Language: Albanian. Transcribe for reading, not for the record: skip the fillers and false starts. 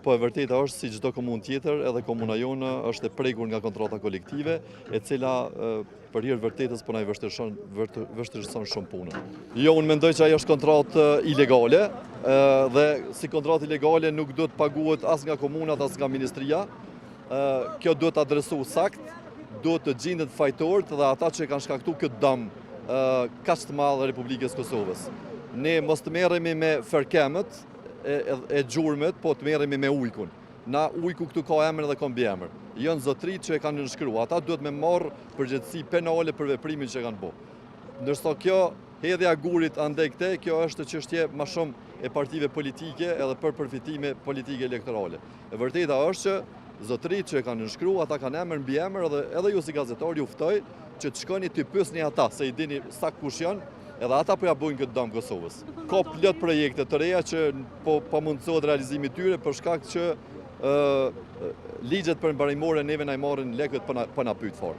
Po e vërteta është si çdo komunë tjetër, edhe komuna jonë është e prekur nga kontrata kolektive, e cila për hir vërtetës po na i vështirëson shumë punën. Jo, unë mendoj që ajo është kontratë ilegale, dhe si kontratë ilegale nuk duhet paguhet as nga komunat as nga ministria. Kjo duhet adresu sakt, duhet të gjendet fajtorët dhe ata që kanë shkaktuar këtë dëm kaq të madh Republikës Kosovës. Ne mos të merremi me fërkemët e gjurmët, po të merremi me ujkun. Na ujku këtu ka emër dhe ka mbiemër. Janë zotërit që e kanë nënshkruar. Ata duhet me marrë përgjegjësi penale për veprimin që kanë bërë. Ndërsa kjo hedhja gurit andaj këtej, kjo është çështje më shumë e partive politike edhe për përfitime politike elektorale. E vërteta është që zotërit që e kanë nënshkruar, ata kanë emër mbi emër edhe ju si gazetar ju ftoj që të shkoni të pyesni ata se i dini sakt kush janë. Edhe ata po ja bojnë këtë dëm Kosovës. Ka plot projekte të reja që po mundësohet realizimi tyre për shkak që ligjet përmbarimore neve na i marrin lekët pa na pyet fare.